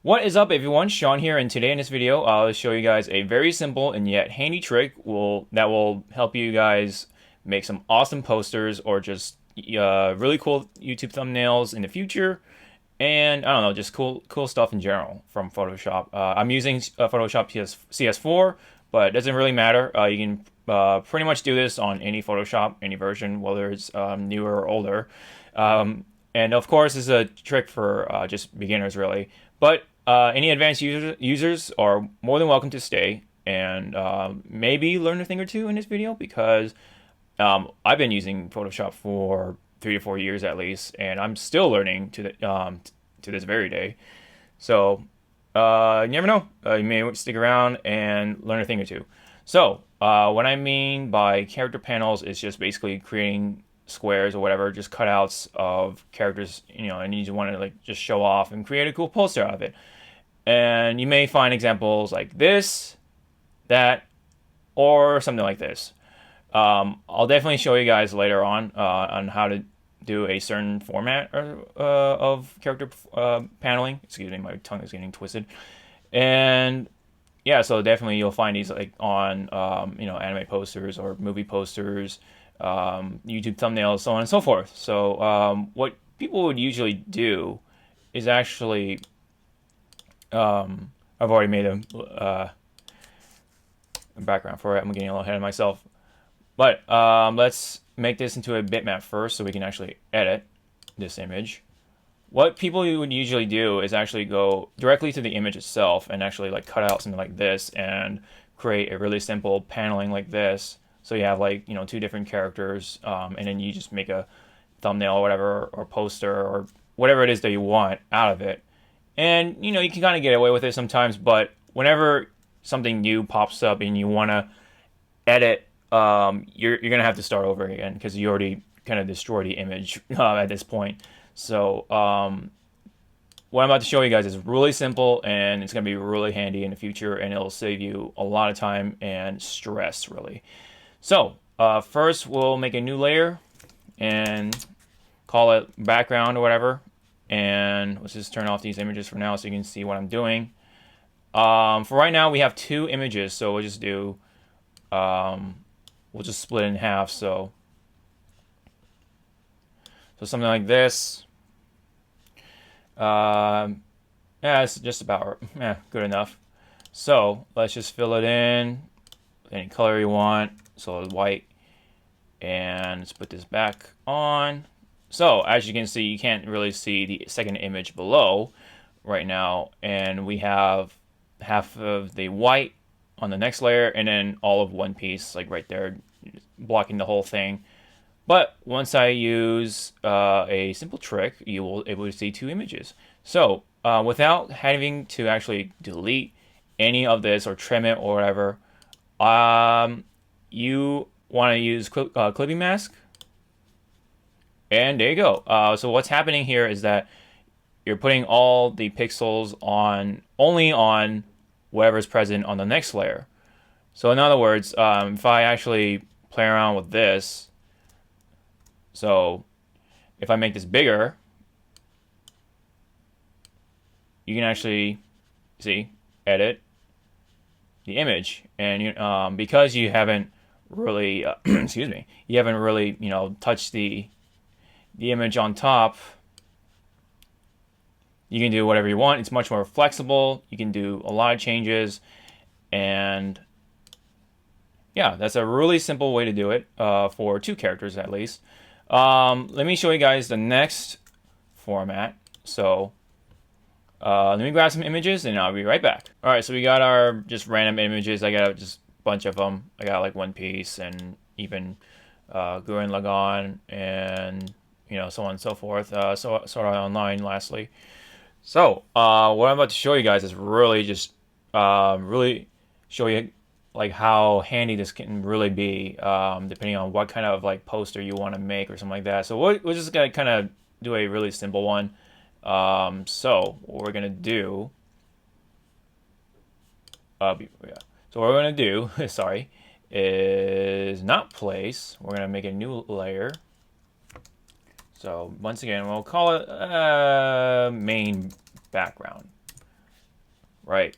What is up, everyone? Sean here, and today in this video I'll show you guys a very simple and yet handy trick that will help you guys make some awesome posters or just really cool YouTube thumbnails in the future, and I don't know, just cool stuff in general from Photoshop. I'm using Photoshop CS4, but it doesn't really matter. You can pretty much do this on any Photoshop, any version, whether it's newer or older. And of course, this is a trick for just beginners, really. But any advanced users are more than welcome to stay and maybe learn a thing or two in this video because I've been using Photoshop for 3 to 4 years at least, and I'm still learning to this very day. So you never know. You may stick around and learn a thing or two. So what I mean by character panels is just basically creating squares or whatever, just cutouts of characters, and you just want to like just show off and create a cool poster out of it. And you may find examples like this, that, or something like this. I'll definitely show you guys later on how to do a certain format of character paneling. Excuse me, my tongue is getting twisted. And yeah, so definitely you'll find these like on anime posters or movie posters, YouTube thumbnails, so on and so forth. So what people would usually do is actually I've already made a background for it. I'm getting a little ahead of myself. But let's make this into a bitmap first so we can actually edit this image. What people would usually do is actually go directly to the image itself and actually like cut out something like this and create a really simple paneling like this. So you have like, two different characters, and then you just make a thumbnail or whatever, or poster or whatever it is that you want out of it. And, you can kind of get away with it sometimes, but whenever something new pops up and you want to edit, you're going to have to start over again because you already kind of destroyed the image at this point. So what I'm about to show you guys is really simple, and it's going to be really handy in the future, and it'll save you a lot of time and stress, really. So first we'll make a new layer and call it background or whatever. And let's just turn off these images for now so you can see what I'm doing. For right now, we have two images, so we'll just do, we'll just split it in half. So something like this. Yeah, it's just about good enough. So let's just fill it in with any color you want. So white, and let's put this back on. So as you can see, you can't really see the second image below right now, and we have half of the white on the next layer and then all of one piece like right there blocking the whole thing. But once I use a simple trick, you will able to see two images. So without having to actually delete any of this or trim it or whatever, you want to use clipping mask. And there you go. So what's happening here is that you're putting all the pixels only on whatever's present on the next layer. So in other words, if I actually play around with this, so if I make this bigger, you can actually edit the image, and because you haven't really excuse me, you haven't really touched the image on top, you can do whatever you want. It's much more flexible. You can do a lot of changes, and yeah, that's a really simple way to do it for two characters at least. Let me show you guys the next format. So let me grab some images and I'll be right back. All right, so we got our just random images. I got just a bunch of them. I got like One Piece and even Gurren Lagann and so on and so forth. So sort of online, lastly. So what I'm about to show you guys is really just really show you like how handy this can really be, depending on what kind of like poster you want to make or something like that. So we're just gonna kind of do a really simple one. So what we're gonna do, So what we're gonna do, sorry, is not place. We're gonna make a new layer. So once again, we'll call it main background. right,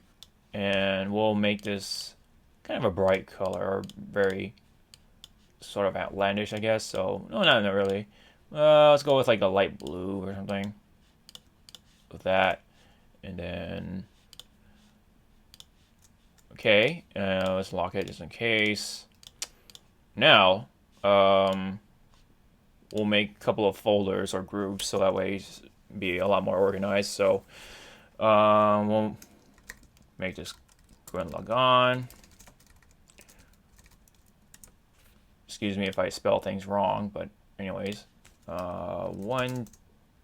and we'll make this kind of a bright color, or very sort of outlandish, I guess. So no, not really. Let's go with like a light blue or something with that, and then okay, let's lock it just in case. Now, we'll make a couple of folders or groups so that way it's be a lot more organized. So we'll make this go and log on. Excuse me if I spell things wrong, but anyways, one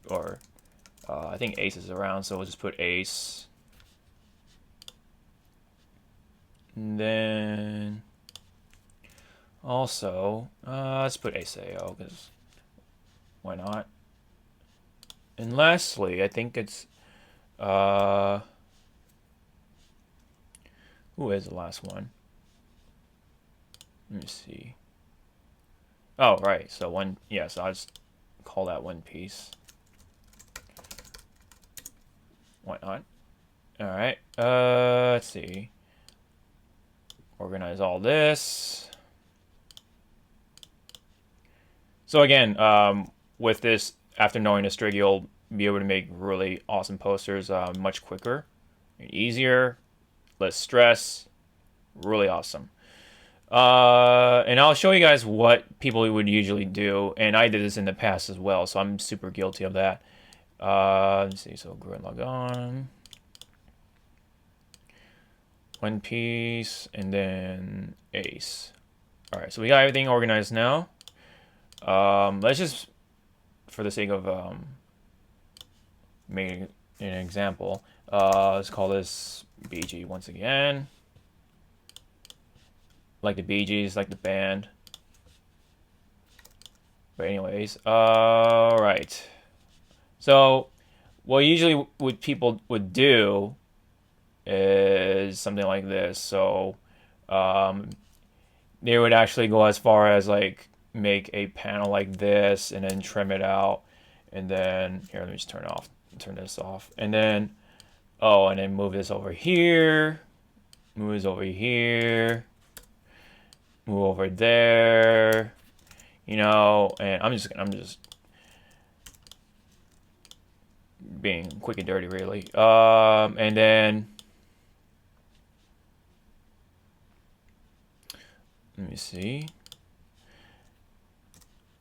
or I think Ace is around, so we'll just put Ace. And then also, let's put ASAO, because why not? And lastly, I think it's, who is the last one? Let me see. Oh, right, so one, yeah, so I'll just call that One Piece. Why not? Alright, let's see. Organize all this. So again, with this, after knowing this trick, you'll be able to make really awesome posters much quicker, easier, less stress, really awesome. And I'll show you guys what people would usually do, and I did this in the past as well, so I'm super guilty of that. Let's see, so go and log on. One Piece, and then Ace. All right, so we got everything organized now. Let's just, for the sake of making an example, let's call this BG once again. Like the Bee Gees, like the band. But anyways, all right. So what usually what people would do is something like this. So they would actually go as far as like make a panel like this and then trim it out, and then here, let me just turn this off, and then and then move this over here, move this over here, move over there, you know, and I'm just being quick and dirty, really. And then let me see.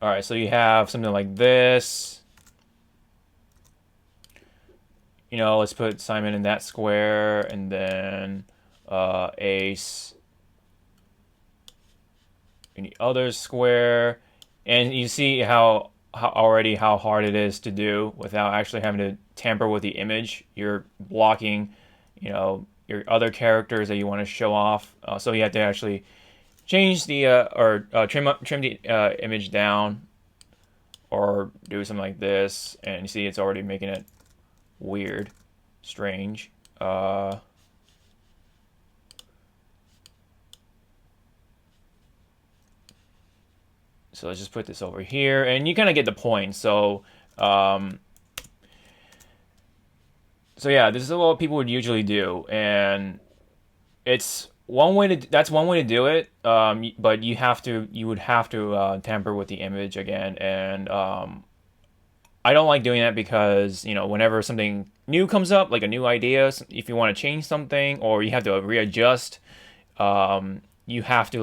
All right, so you have something like this. You know, let's put Simon in that square, and then Ace in the other square. And you see how already how hard it is to do without actually having to tamper with the image. You're blocking, you know, your other characters that you want to show off. So you have to actually change the trim the image down, or do something like this, and you see it's already making it weird, strange. So let's just put this over here, and you kind of get the point. So, so yeah, this is what people would usually do, and it's one way to that's one way to do it. But you would have to tamper with the image again, and I don't like doing that because, you know, whenever something new comes up, like a new idea, if you want to change something or you have to readjust, you have to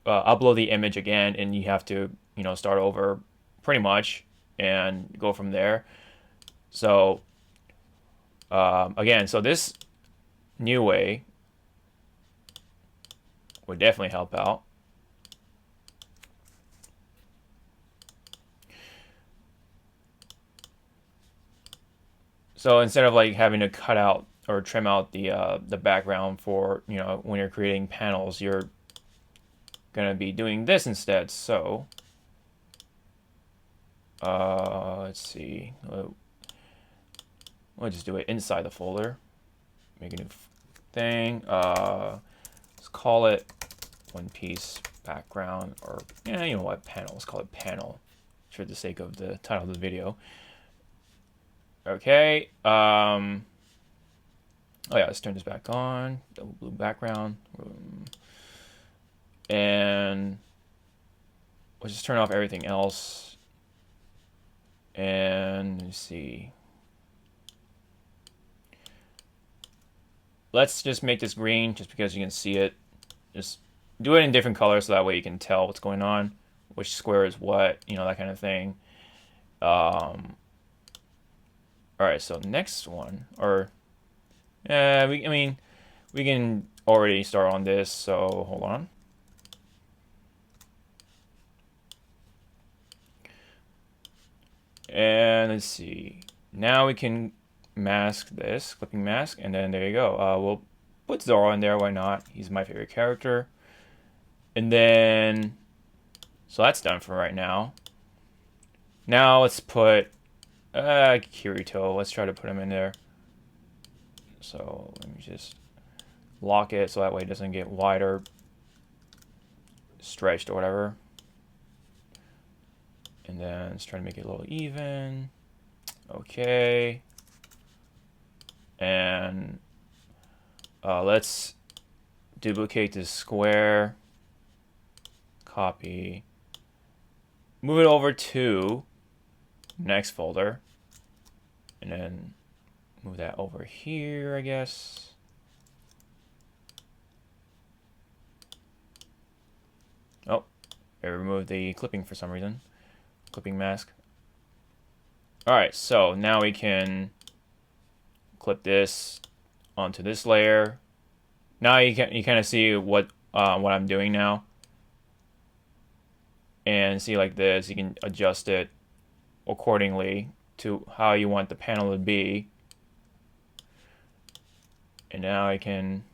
upload the image again, and you have to, you know, start over pretty much and go from there. So again, so this new way would definitely help out. So instead of like having to cut out or trim out the background for, you know, when you're creating panels, you're gonna be doing this instead. So let's see, we'll just do it inside the folder, make a new thing. Let's call it One Piece background, or yeah, you know what, panel. Let's call it panel for the sake of the title of the video. Okay. Oh yeah, let's turn this back on. Double blue background. And we'll just turn off everything else. And let me see. Let's just make this green just because you can see it. Just do it in different colors so that way you can tell what's going on, which square is what, you know, that kind of thing. All right, so next one, or I mean, we can already start on this. So hold on. And let's see. Now we can mask this, clipping mask, and then there you go. We'll put Zoro in there. Why not? He's my favorite character. And then, so that's done for right now. Now let's put Kirito. Let's try to put him in there. So let me just lock it so that way it doesn't get wider, stretched or whatever. And then let's try to make it a little even. Okay. And let's duplicate this square. Copy. Move it over to next folder. And then move that over here, I guess. Oh, I removed the clipping for some reason. Clipping mask. Alright, so now we can clip this onto this layer. Now you kind of see what I'm doing now. And see, like this, you can adjust it accordingly to how you want the panel to be. And now I can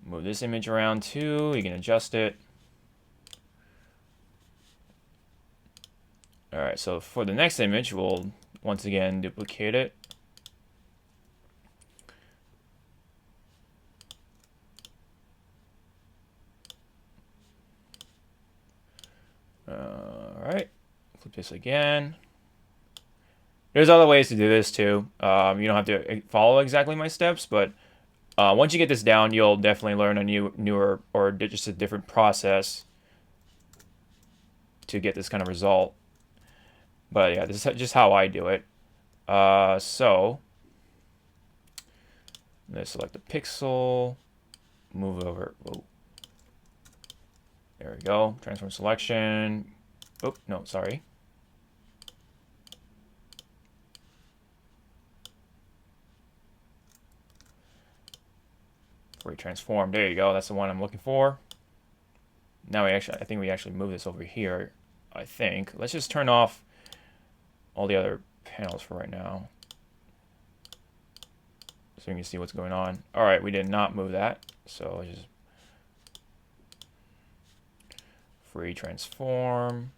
move this image around too. You can adjust it. All right, so for the next image, we'll once again duplicate it. All right, flip this again. There's other ways to do this too. You don't have to follow exactly my steps, but once you get this down, you'll definitely learn a newer, or just a different process to get this kind of result. But yeah, this is just how I do it. So let's select the pixel, move over. Whoa. There we go. Transform selection. Oh, no, sorry. Transform. There you go. That's the one I'm looking for. Now I think we actually move this over here. I think. Let's just turn off all the other panels for right now, so you can see what's going on. All right, we did not move that, so let's just free transform.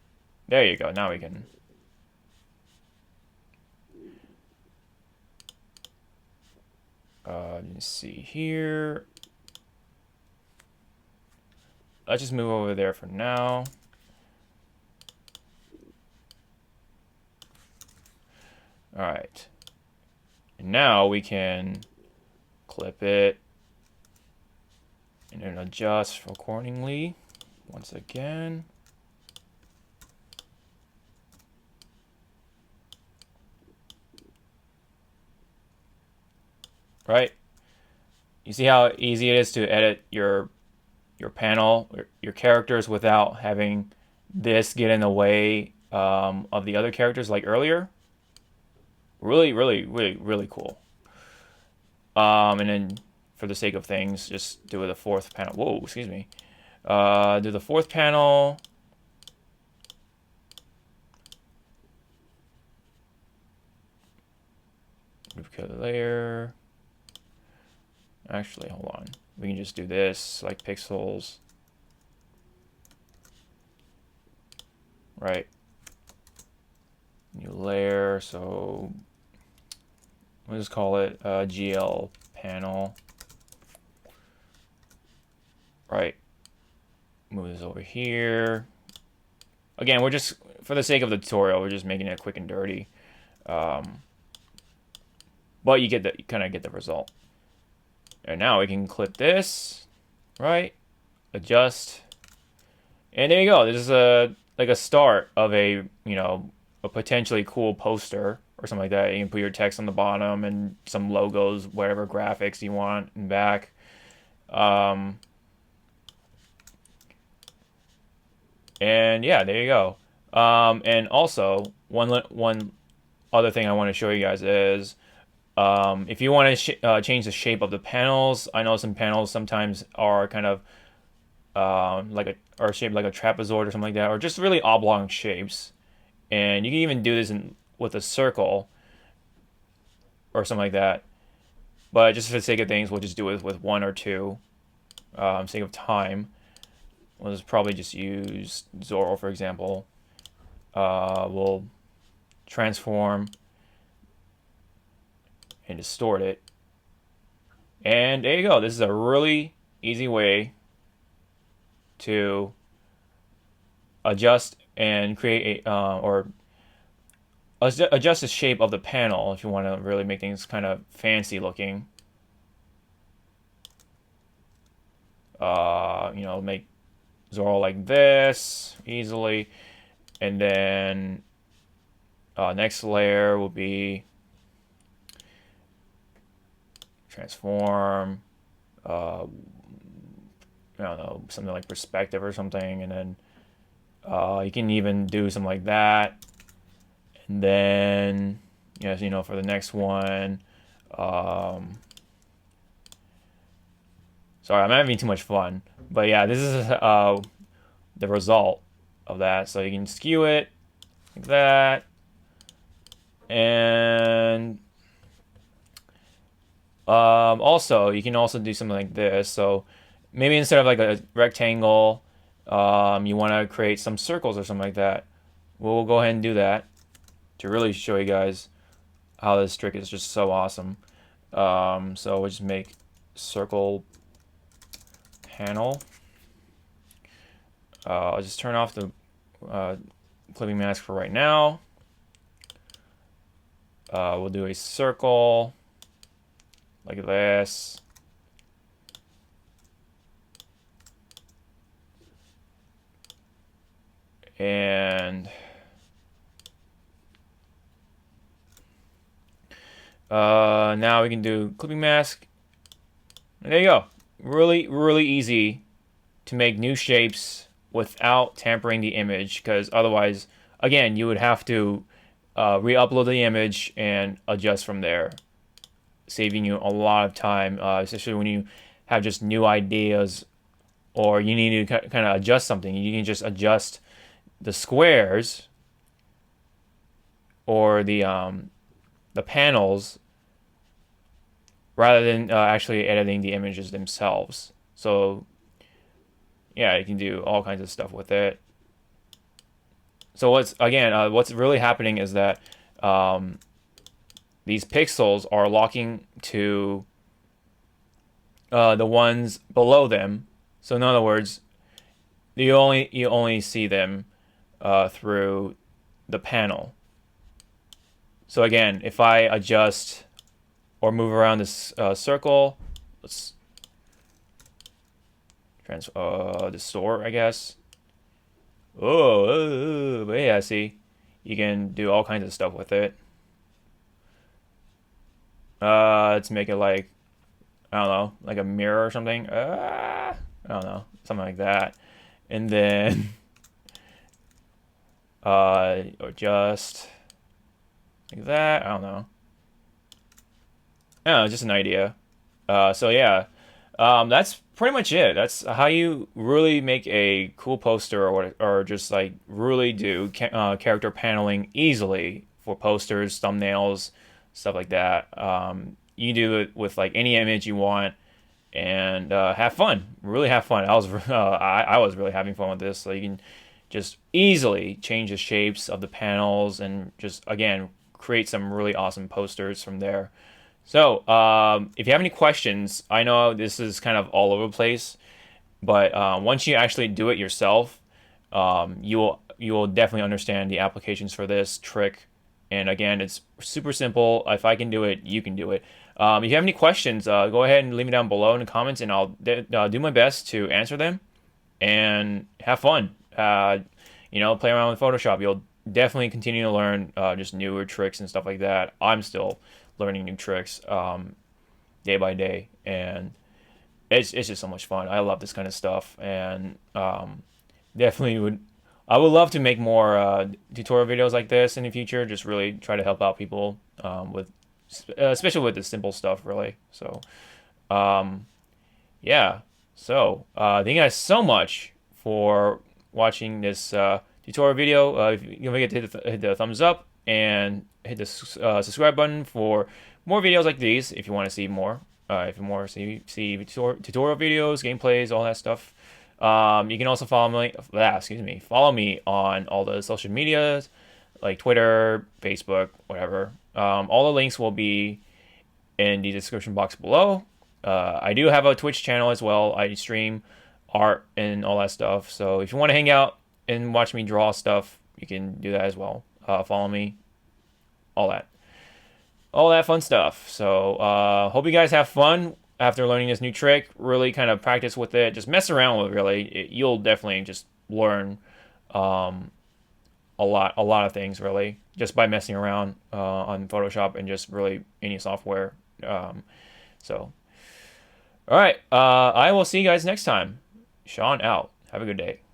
There you go. Now we can. Let's see here. Let's just move over there for now. All right. And now we can clip it and then adjust accordingly once again. Right? You see how easy it is to edit your panel, your characters, without having this get in the way of the other characters like earlier? Really, really, really, really cool. And then for the sake of things, just do the fourth panel. Whoa, excuse me. Do the fourth panel. Duplicate the layer. Actually, hold on. We can just do this, like pixels. Right. New layer, so we'll just call it GL panel. Right. Move this over here. Again, we're just for the sake of the tutorial, we're just making it quick and dirty. But you kind of get the result. And now we can clip this, right? Adjust, and there you go. This is like a start of a a potentially cool poster or something like that. You can put your text on the bottom and some logos, whatever graphics you want in back. And yeah, there you go. And also one other thing I want to show you guys is if you want to change the shape of the panels. I know some panels sometimes are kind of are shaped like a trapezoid or something like that, or just really oblong shapes. And you can even do this with a circle or something like that. But just for the sake of things, we'll just do it with one or two. Sake of time, we'll just probably just use Zorro, for example. We'll transform and distort it. And there you go. This is a really easy way to adjust and create a or adjust the shape of the panel if you want to really make things kind of fancy looking. Make Zorro like this easily, and then next layer will be transform. I don't know, something like perspective or something, and then you can even do something like that. And then, for the next one, sorry, I'm having too much fun. But yeah, this is the result of that. So you can skew it like that. And also, you can also do something like this. So maybe instead of like a rectangle, you want to create some circles or something like that. We'll go ahead and do that to really show you guys how this trick is just so awesome. So we'll just make circle panel. I'll just turn off the clipping mask for right now. We'll do a circle like this. And now we can do clipping mask. And there you go. Really, really easy to make new shapes without tampering the image, because otherwise, again, you would have to re-upload the image and adjust from there, saving you a lot of time, especially when you have just new ideas or you need to kind of adjust something. You can just adjust the squares or the panels rather than actually editing the images themselves. So yeah, you can do all kinds of stuff with it. So what's really happening is that these pixels are locking to the ones below them. So in other words, you only see them through the panel. So again, if I adjust or move around this circle, let's distort, I guess. But yeah, see, you can do all kinds of stuff with it. Let's make it like, I don't know, like a mirror or something. I don't know, something like that. And then or just like that. I don't know. Just an idea. So yeah, that's pretty much it. That's how you really make a cool poster, or just like really do character paneling easily for posters, thumbnails, stuff like that. You do it with like any image you want, and have fun. Really have fun. I was really having fun with this. So you can just easily change the shapes of the panels and just again create some really awesome posters from there. So, if you have any questions, I know this is kind of all over the place, but once you actually do it yourself, you will you will definitely understand the applications for this trick. And again, it's super simple. If I can do it, you can do it. If you have any questions, go ahead and leave me down below in the comments, and I'll do my best to answer them and have fun. Play around with Photoshop. You'll definitely continue to learn just newer tricks and stuff like that. I'm still learning new tricks day by day, and it's just so much fun. I love this kind of stuff, and definitely would. I would love to make more tutorial videos like this in the future. Just really try to help out people with, especially with the simple stuff, really. So, um, yeah. So, thank you guys so much for watching this tutorial video. If you don't forget to hit the thumbs up and hit the subscribe button for more videos like these if you want to see more. If you want to see tutorial videos, gameplays, all that stuff. You can also follow me on all the social medias like Twitter, Facebook, whatever. All the links will be in the description box below. I do have a Twitch channel as well. I stream art and all that stuff. So if you want to hang out and watch me draw stuff, you can do that as well. Follow me, all that fun stuff. So hope you guys have fun after learning this new trick. Really kind of practice with it. Just mess around with it, really. You'll definitely just learn a lot of things, really, just by messing around on Photoshop and just really any software. So, all right. I will see you guys next time. Sean out. Have a good day.